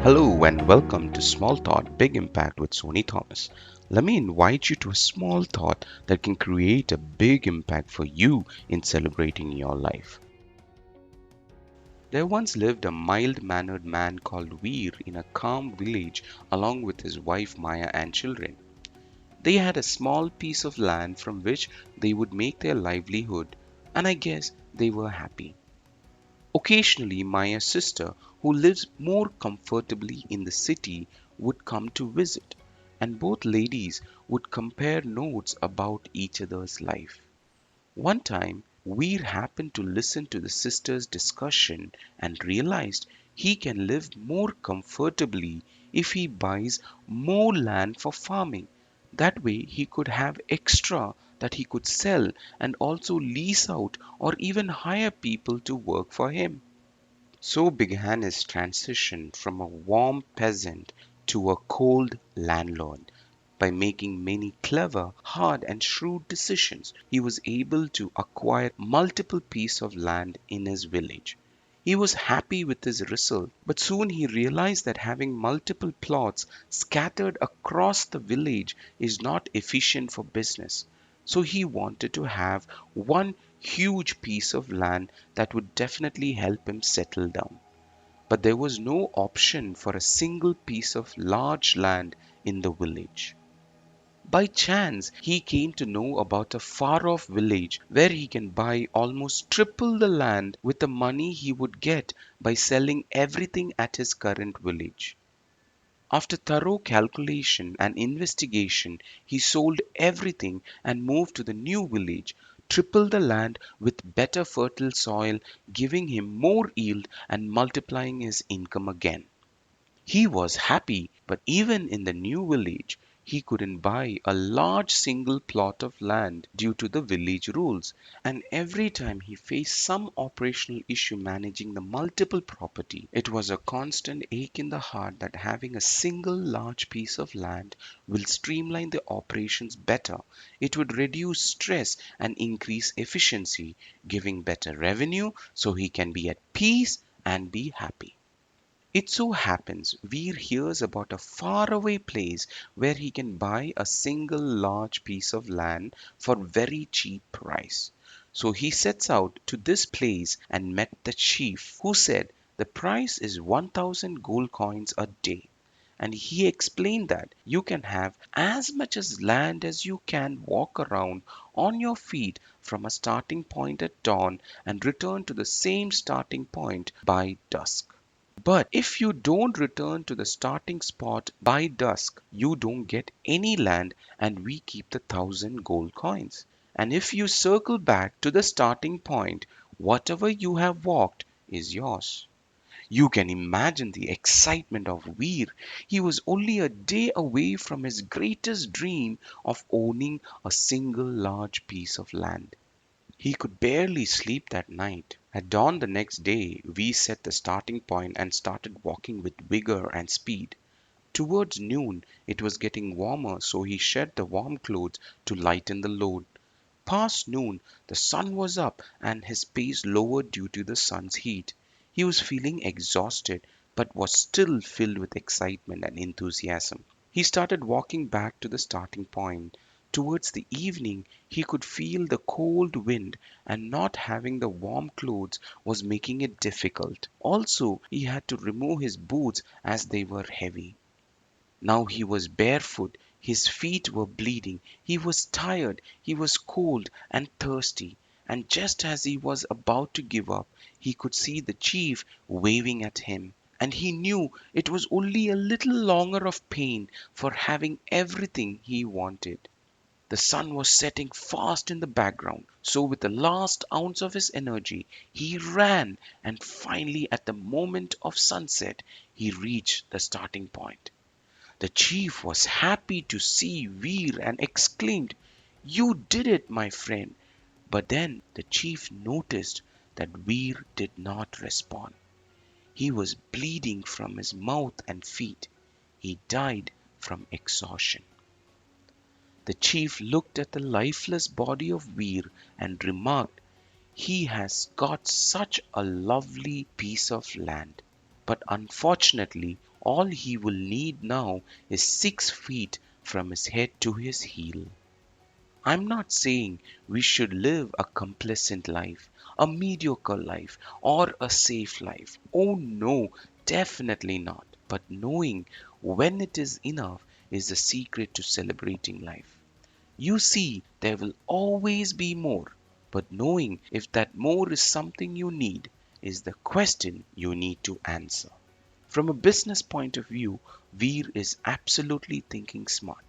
Hello and welcome to Small Thought Big Impact with Sony Thomas. Let me invite you to a small thought that can create a big impact for you in celebrating your life. There once lived a mild-mannered man called Veer in a calm village along with his wife Maya and children. They had a small piece of land from which they would make their livelihood, and I guess they were happy. Occasionally, Maya's sister, who lives more comfortably in the city, would come to visit, and both ladies would compare notes about each other's life. One time, Veer happened to listen to the sisters' discussion and realized he can live more comfortably if he buys more land for farming. That way, he could have extra that he could sell and also lease out or even hire people to work for him. So began his transition from a warm peasant to a cold landlord. By making many clever, hard, and shrewd decisions, he was able to acquire multiple pieces of land in his village. He was happy with his result, but soon he realized that having multiple plots scattered across the village is not efficient for business. So he wanted to have one huge piece of land that would definitely help him settle down. But there was no option for a single piece of large land in the village. By chance, he came to know about a far off village where he can buy almost triple the land with the money he would get by selling everything at his current village. After thorough calculation and investigation, he sold everything and moved to the new village, tripled the land with better fertile soil, giving him more yield and multiplying his income again. He was happy, but even in the new village, he couldn't buy a large single plot of land due to the village rules. And every time he faced some operational issue managing the multiple property, it was a constant ache in the heart that having a single large piece of land will streamline the operations better. It would reduce stress and increase efficiency, giving better revenue so he can be at peace and be happy. It so happens Veer hears about a faraway place where he can buy a single large piece of land for very cheap price. So he sets out to this place and met the chief, who said the price is 1000 gold coins a day. And he explained that you can have as much as land as you can walk around on your feet from a starting point at dawn and return to the same starting point by dusk. But if you don't return to the starting spot by dusk, you don't get any land and we keep the 1000 gold coins. And if you circle back to the starting point, whatever you have walked is yours. You can imagine the excitement of Veer. He was only a day away from his greatest dream of owning a single large piece of land. He could barely sleep that night. At dawn the next day, we set the starting point and started walking with vigor and speed. Towards noon, it was getting warmer, so he shed the warm clothes to lighten the load. Past noon, the sun was up and his pace lowered due to the sun's heat. He was feeling exhausted, but was still filled with excitement and enthusiasm. He started walking back to the starting point. Towards the evening, he could feel the cold wind, and not having the warm clothes was making it difficult. Also, he had to remove his boots as they were heavy. Now he was barefoot, his feet were bleeding, he was tired, he was cold and thirsty, and just as he was about to give up, he could see the chief waving at him, and he knew it was only a little longer of pain for having everything he wanted. The sun was setting fast in the background, so with the last ounce of his energy, he ran, and finally, at the moment of sunset, he reached the starting point. The chief was happy to see Veer and exclaimed, "You did it, my friend." But then the chief noticed that Veer did not respond. He was bleeding from his mouth and feet. He died from exhaustion. The chief looked at the lifeless body of Veer and remarked, "He has got such a lovely piece of land." But unfortunately, all he will need now is 6 feet from his head to his heel. I'm not saying we should live a complacent life, a mediocre life, or a safe life. Oh no, definitely not. But knowing when it is enough is the secret to celebrating life. You see, there will always be more, but knowing if that more is something you need is the question you need to answer. From a business point of view, Veer is absolutely thinking smart.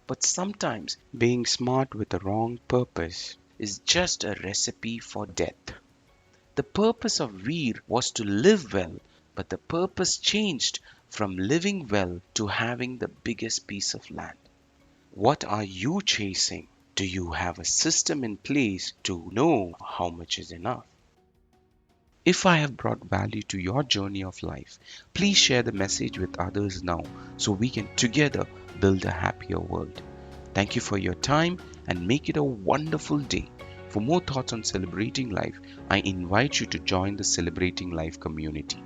But sometimes being smart with the wrong purpose is just a recipe for death. The purpose of Veer was to live well, but the purpose changed from living well to having the biggest piece of land. What are you chasing? Do you have a system in place to know how much is enough? If I have brought value to your journey of life, please share the message with others now so we can together build a happier world. Thank you for your time and make it a wonderful day. For more thoughts on celebrating life, I invite you to join the Celebrating Life community.